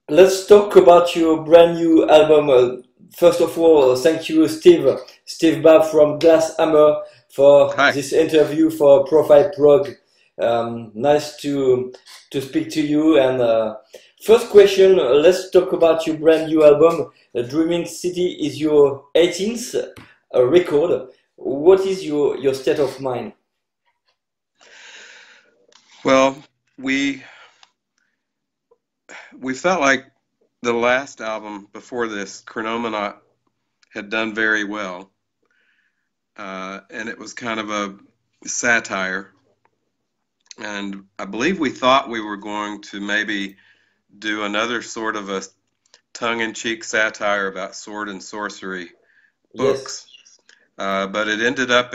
Let's talk about your brand new album. First of all, thank you, Steve Babb from Glass Hammer, for Hi. this interview for Profile Prog. Nice to speak to you. And first question, let's talk about your brand new album. Dreaming City is your 18th record. What is your state of mind? Well, we we felt like the last album before this, Chronomenaut, had done very well, and it was kind of a satire. And I believe we thought we were going to maybe do another sort of a tongue-in-cheek satire about sword and sorcery Yes. books, but it ended up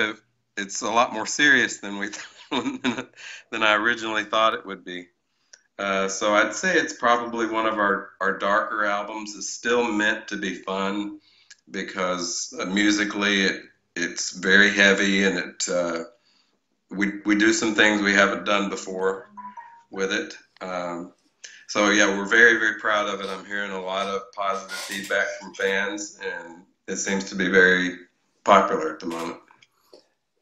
it's a lot more serious than we than I originally thought it would be. So I'd say it's probably one of our darker albums. It's still meant to be fun because musically it's very heavy and we do some things we haven't done before with it. So yeah, we're very proud of it. I'm hearing a lot of positive feedback from fans, and it seems to be very popular at the moment.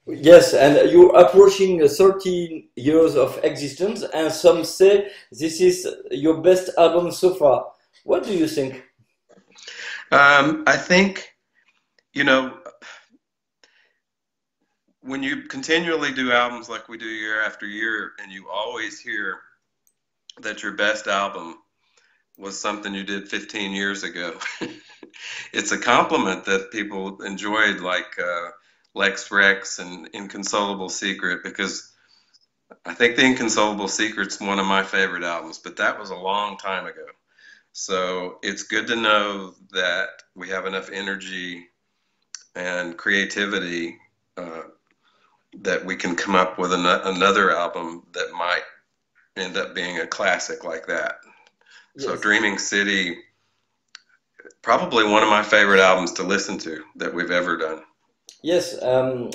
Yes, and you're approaching 13 years of existence, and some say this is your best album so far. What do you think? I think, you know, when you continually do albums like we do year after year, and you always hear that your best album was something you did 15 years ago, it's a compliment that people enjoyed, like Lex Rex and Inconsolable Secret, because I think The Inconsolable Secret's one of my favorite albums, but that was a long time ago. So it's good to know that we have enough energy and creativity that we can come up with another album that might end up being a classic like that. So Yes. Dreaming City, probably one of my favorite albums to listen to that we've ever done. Yes,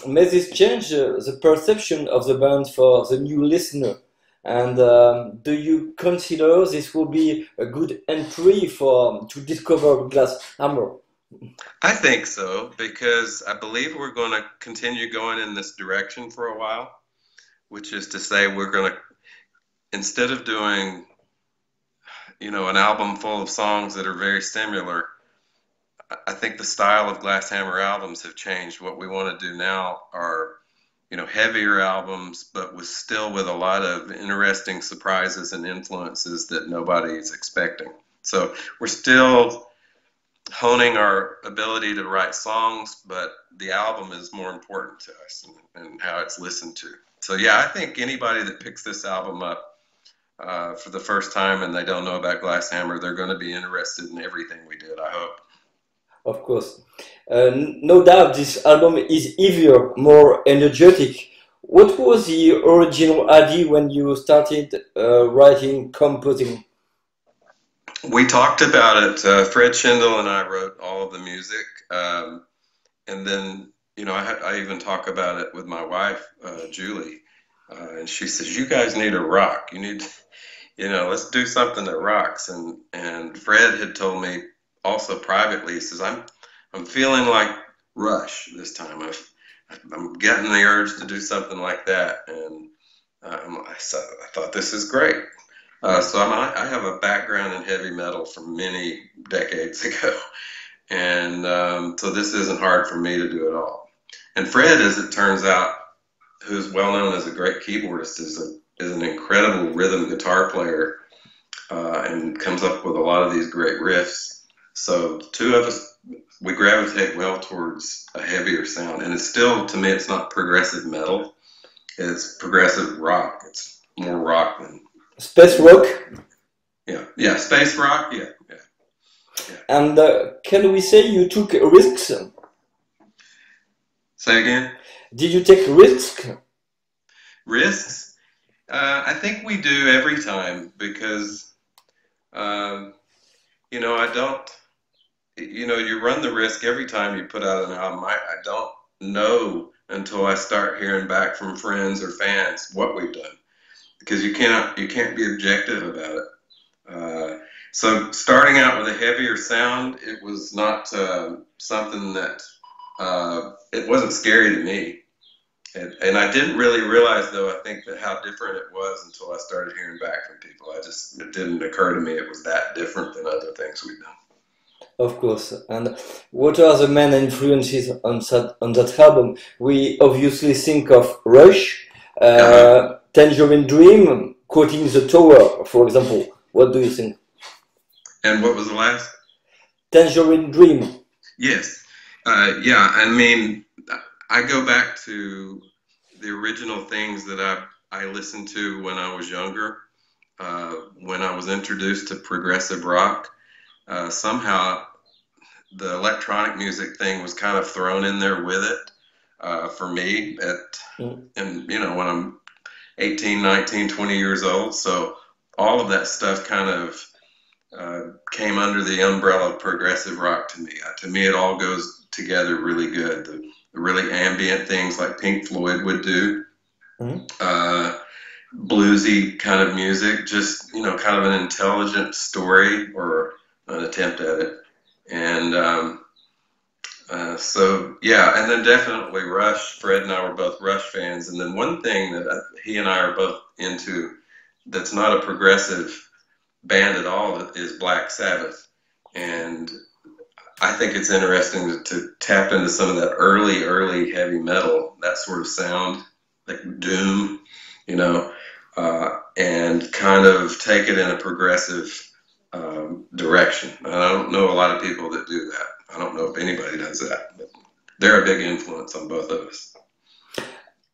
may this change the perception of the band for the new listener? And do you consider this will be a good entry for to discover Glass Hammer? I think so because I believe we're going to continue going in this direction for a while, which is to say we're going to, instead of doing, an album full of songs that are very similar, I think the style of Glass Hammer albums have changed. What we want to do now are, heavier albums, but with a lot of interesting surprises and influences that nobody is expecting. So we're still honing our ability to write songs, but the album is more important to us and how it's listened to. So yeah, I think anybody that picks this album up for the first time and they don't know about Glass Hammer, they're going to be interested in everything we did, I hope. Of course. No doubt this album is heavier, more energetic. What was the original idea when you started writing, composing? We talked about it. Fred Schindel and I wrote all of the music. And then, I even talk about it with my wife, Julie. And she says, "You guys need a rock. You need, let's do something that rocks." And Fred had told me also privately, he says, I'm feeling like Rush this time. I'm getting the urge to do something like that. And I thought this is great. I have a background in heavy metal from many decades ago, and so this isn't hard for me to do at all. And Fred, as it turns out, who's well known as a great keyboardist, is an incredible rhythm guitar player, and comes up with a lot of these great riffs. So the two of us, we gravitate well towards a heavier sound, and it's still, to me, it's not progressive metal. It's progressive rock. It's more rock than, Space rock? yeah, space rock. Yeah. And can we say you took risks? Say again. Did you take risks? Risks. I think we do every time because, um, I don't. You run the risk every time you put out an album. I don't know until I start hearing back from friends or fans what we've done because you can't be objective about it. So starting out with a heavier sound, it was not something that it wasn't scary to me. And I didn't really realize, though, I think that how different it was until I started hearing back from people. It didn't occur to me it was that different than other things we've done. Of course. And what are the main influences on that album? We obviously think of Rush, Tangerine Dream, quoting the Tower, for example. What do you think? And what was the last? Tangerine Dream. Yes. Yeah, I mean, I go back to the original things that I listened to when I was younger, when I was introduced to progressive rock. Somehow the electronic music thing was kind of thrown in there with it for me and when I'm 18, 19, 20 years old. So all of that stuff kind of came under the umbrella of progressive rock to me. To me, it all goes together really good. The really ambient things like Pink Floyd would do, bluesy kind of music, just kind of an intelligent story or an attempt at it. And so yeah, and then definitely Rush. Fred and I were both Rush fans, and then one thing that he and I are both into that's not a progressive band at all is Black Sabbath. And I think it's interesting to tap into some of that early heavy metal, that sort of sound, like doom, and kind of take it in a progressive direction. And I don't know a lot of people that do that. I don't know if anybody does that, but they're a big influence on both of us.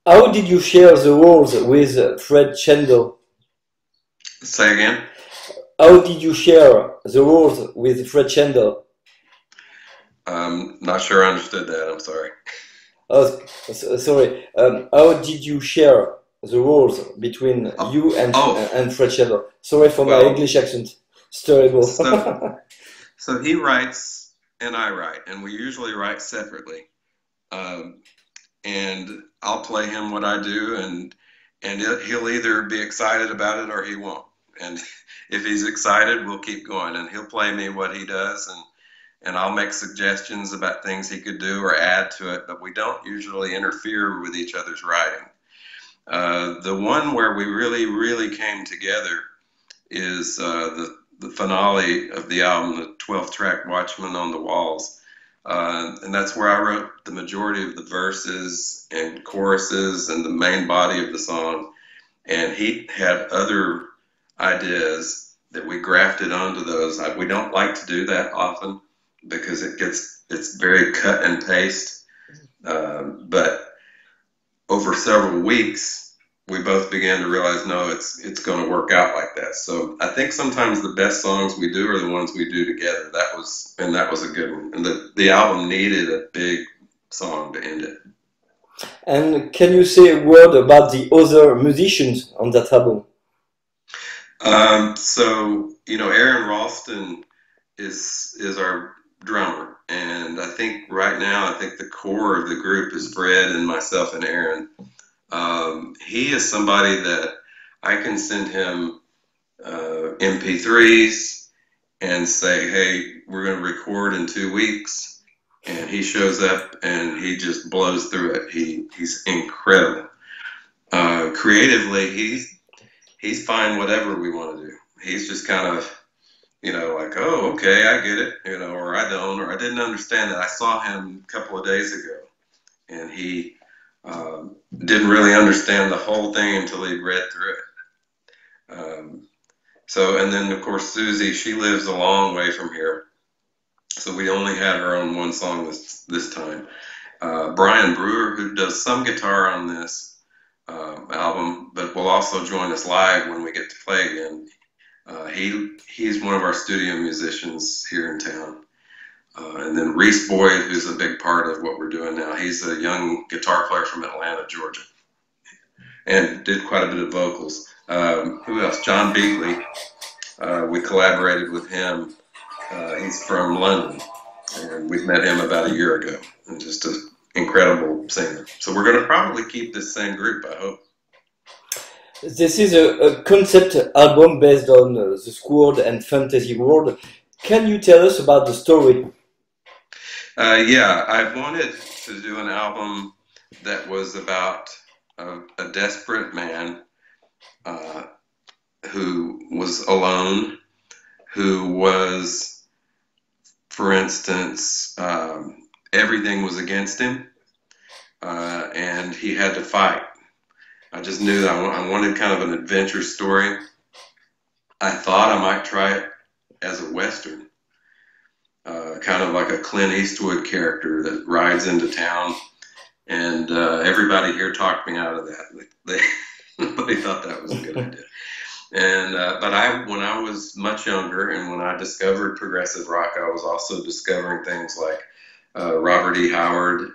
How did you share the roles with Fred Chendel? Say again? How did you share the roles with Fred Chendel? Not sure I understood that. I'm sorry. Oh, sorry. How did you share the roles between you and Fred Chendel? Sorry for my English accent. It's terrible. So he writes and I write, and we usually write separately. And I'll play him what I do, and he'll either be excited about it or he won't. And if he's excited, we'll keep going, and he'll play me what he does, and I'll make suggestions about things he could do or add to it, but we don't usually interfere with each other's writing. The one where we really came together is the finale of the album, the 12th track, Watchman on the Walls. And that's where I wrote the majority of the verses and choruses and the main body of the song. And he had other ideas that we grafted onto those. We don't like to do that often because it's very cut and paste. But over several weeks, we both began to realize, no, it's going to work out like that. So I think sometimes the best songs we do are the ones we do together. That was a good one. And the album needed a big song to end it. And can you say a word about the other musicians on that album? So Aaron Ralston is our drummer, and I think right now the core of the group is Fred and myself and Aaron. He is somebody that I can send him MP3s and say, hey, we're going to record in 2 weeks, and he shows up and he just blows through it. He's incredible. Creatively, he's fine whatever we want to do. He's just kind of like, oh, okay, I get it, or I don't, or I didn't understand that. I saw him a couple of days ago, and he didn't really understand the whole thing until he'd read through it. And then of course Susie, she lives a long way from here, so we only had her on one song this time. Brian Brewer, who does some guitar on this album, but will also join us live when we get to play again. He's one of our studio musicians here in town. And then Reese Boyd, who's a big part of what we're doing now. He's a young guitar player from Atlanta, Georgia, and did quite a bit of vocals. Who else? John Beagley. We collaborated with him. He's from London, and we met him about a year ago, and just an incredible singer. So we're going to probably keep this same group, I hope. This is a concept album based on the Sword and fantasy world. Can you tell us about the story? Yeah, I wanted to do an album that was about a desperate man uh, who was alone, who was, for instance, everything was against him, and he had to fight. I just knew that I wanted kind of an adventure story. I thought I might try it as a Western, kind of like a Clint Eastwood character that rides into town. And everybody here talked me out of that. Nobody thought that was a good idea. And but when I was much younger, and when I discovered progressive rock, I was also discovering things like Robert E. Howard,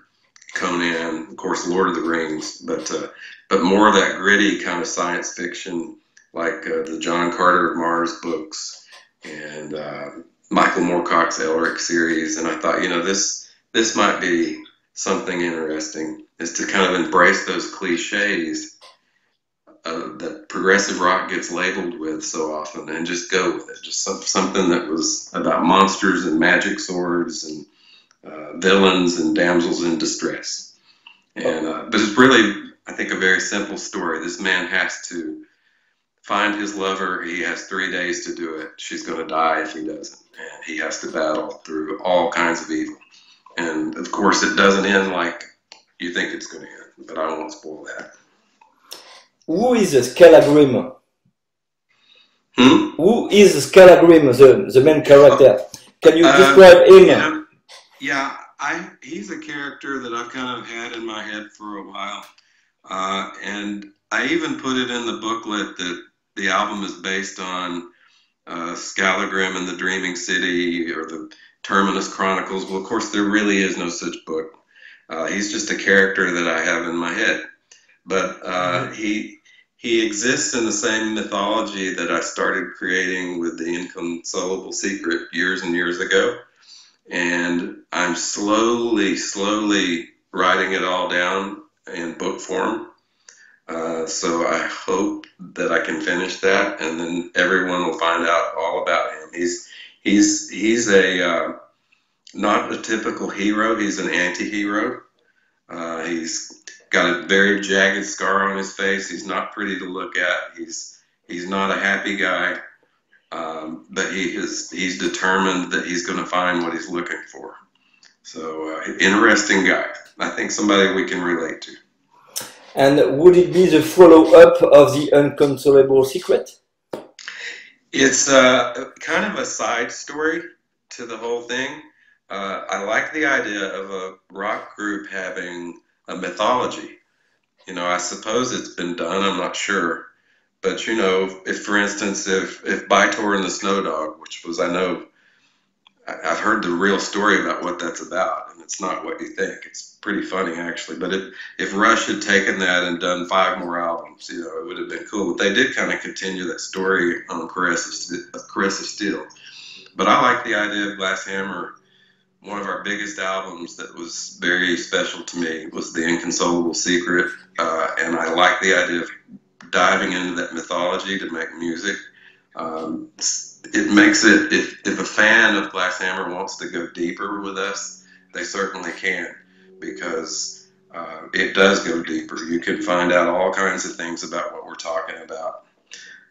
Conan, of course, Lord of the Rings, but more of that gritty kind of science fiction, like the John Carter of Mars books and Michael Moorcock's Elric series. And I thought, this might be something interesting, is to kind of embrace those cliches that progressive rock gets labeled with so often, and just go with it. Just something that was about monsters and magic swords and villains and damsels in distress. And but it's really, I think, a very simple story. This man has to find his lover. He has 3 days to do it. She's going to die if he doesn't. And he has to battle through all kinds of evil. And of course, it doesn't end like you think it's going to end, but I won't spoil that. Who is Scalagrim? Hmm? Who is Scalagrim, the main character? Can you Uh, describe him? yeah, yeah. He's a character that I've kind of had in my head for a while, and I even put it in the booklet that the album is based on Scalagrim and the Dreaming City, or the Terminus Chronicles. Well, of course, there really is no such book. He's just a character that I have in my head. But he exists in the same mythology that I started creating with the Inconsolable Secret years and years ago, and I'm slowly writing it all down in book form. So I hope that I can finish that, and then everyone will find out all about him. He's a not a typical hero. He's an anti-hero. He's got a very jagged scar on his face. He's not pretty to look at. He's not a happy guy, but he's determined that he's going to find what he's looking for. So interesting guy. I think somebody we can relate to. And would it be the follow-up of the Unconsolable Secret? It's kind of a side story to the whole thing. I like the idea of a rock group having a mythology. I suppose it's been done. I'm not sure, but if, for instance, if Bytor and the Snow Dog, which was, I know, I've heard the real story about what that's about, and it's not what you think. It's pretty funny, actually. But if Rush had taken that and done 5 more albums, it would have been cool. But they did kind of continue that story on Caress of Steel. But I like the idea of Glass Hammer. One of our biggest albums that was very special to me was The Inconsolable Secret, and I like the idea of diving into that mythology to make music. It makes it, if a fan of Glass Hammer wants to go deeper with us, they certainly can, because it does go deeper. You can find out all kinds of things about what we're talking about.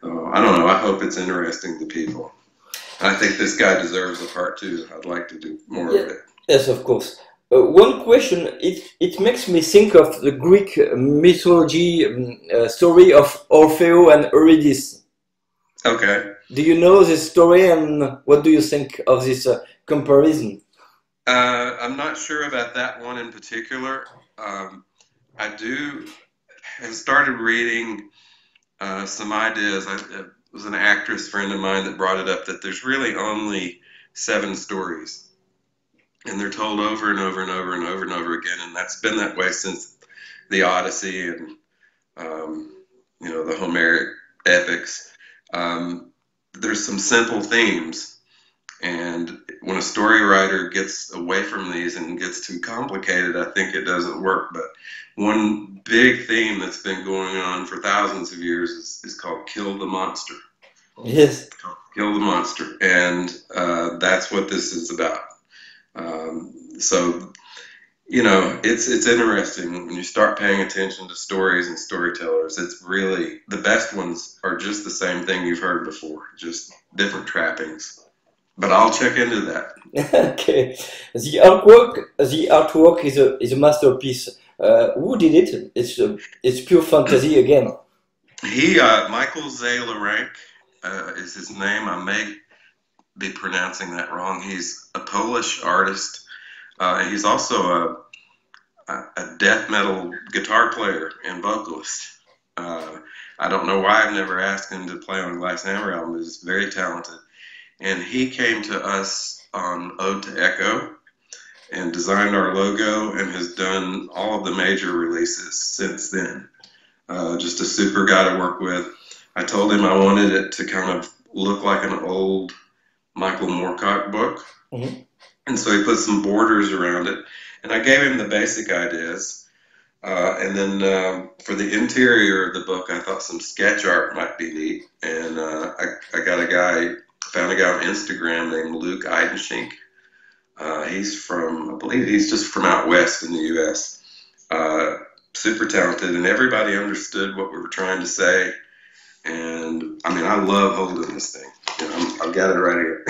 I don't know. I hope it's interesting to people. I think this guy deserves a part 2. I'd like to do more of it. Yes, of course. One question, it makes me think of the Greek mythology story of Orfeo and Eurydice. Okay. Do you know this story, and what do you think of this comparison? I'm not sure about that one in particular. I do have started reading some ideas. It was an actress friend of mine that brought it up, that there's really only 7 stories, and they're told over and over and over and over and over again, and that's been that way since the Odyssey and the Homeric epics. There's some simple themes, And when a story writer gets away from these and gets too complicated, I think it doesn't work. But one big theme that's been going on for thousands of years is called Kill the Monster. Yes. Kill the Monster. And that's what this is about. So, you know, it's interesting when you start paying attention to stories and storytellers. It's really, the best ones are just the same thing you've heard before, just different trappings. But I'll check into that. Okay. The artwork is a masterpiece. Who did it? It's pure fantasy again. Michael Zalarank is his name. I may be pronouncing that wrong. He's a Polish artist. He's also a death metal guitar player and vocalist. I don't know why I've never asked him to play on a Glass Hammer album. He's very talented. And he came to us on Ode to Echo and designed our logo and has done all of the major releases since then. Just a super guy to work with. I told him I wanted it to kind of look like an old Michael Moorcock book. Mm-hmm. And so he put some borders around it. And I gave him the basic ideas. And then for the interior of the book, I thought some sketch art might be neat. And I found a guy on Instagram named Luke Eidenschink. He's from, I believe he's just from out west in the U.S. Super talented, and everybody understood what we were trying to say. And I mean, I love holding this thing. You know, I've got it right here.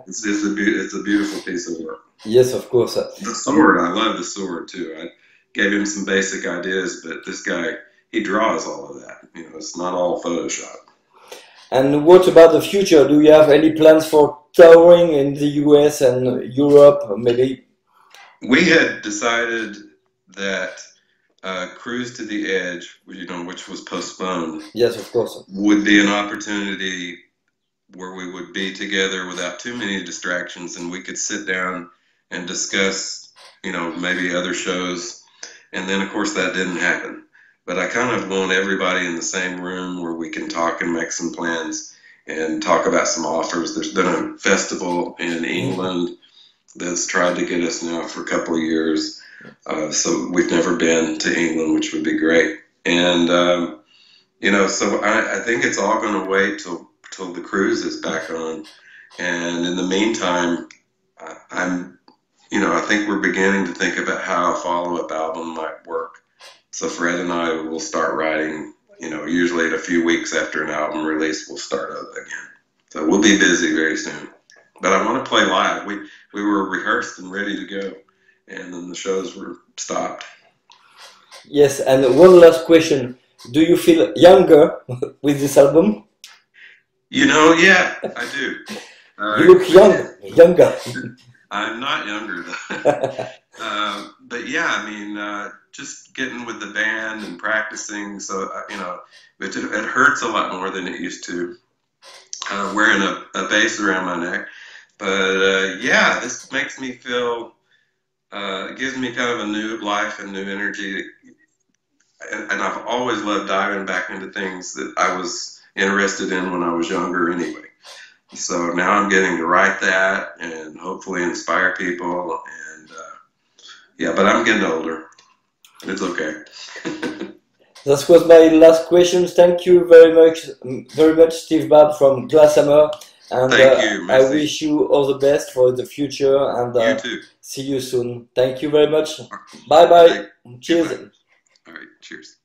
It's a beautiful piece of work. Yes, of course. The sword, I love the sword too. I gave him some basic ideas, but this guy, he draws all of that. You know, it's not all Photoshop. And what about the future? Do you have any plans for touring in the US and Europe, maybe? We had decided that Cruise to the Edge, you know, which was postponed. Yes, of course. Would be an opportunity where we would be together without too many distractions, and we could sit down and discuss, you know, maybe other shows. And then, of course, that didn't happen. But I kind of want everybody in the same room where we can talk and make some plans and talk about some offers. There's been a festival in England that's tried to get us now for a couple of years. So we've never been to England, which would be great. And, you know, so I think it's all going to wait till the cruise is back on. And in the meantime, I think we're beginning to think about how a follow-up album might work. So Fred and I will start writing, you know, usually in a few weeks after an album release, we'll start up again. So we'll be busy very soon. But I want to play live. We were rehearsed and ready to go, and then the shows were stopped. Yes, and one last question. Do you feel younger with this album? You know, yeah, I do. You look younger. I'm not younger, though. But yeah, I mean, just getting with the band and practicing, so, you know, it hurts a lot more than it used to, wearing a bass around my neck. But yeah, this makes me feel, it gives me kind of a new life and new energy. And I've always loved diving back into things that I was interested in when I was younger anyway. So now I'm getting to write that and hopefully inspire people. And yeah, but I'm getting older. It's okay. That was my last question. Thank you very much, Steve Babb from Glass Hammer. And thank you. I wish you all the best for the future. And you too. See you soon. Thank you very much. Bye bye. Cheers. All right. Cheers.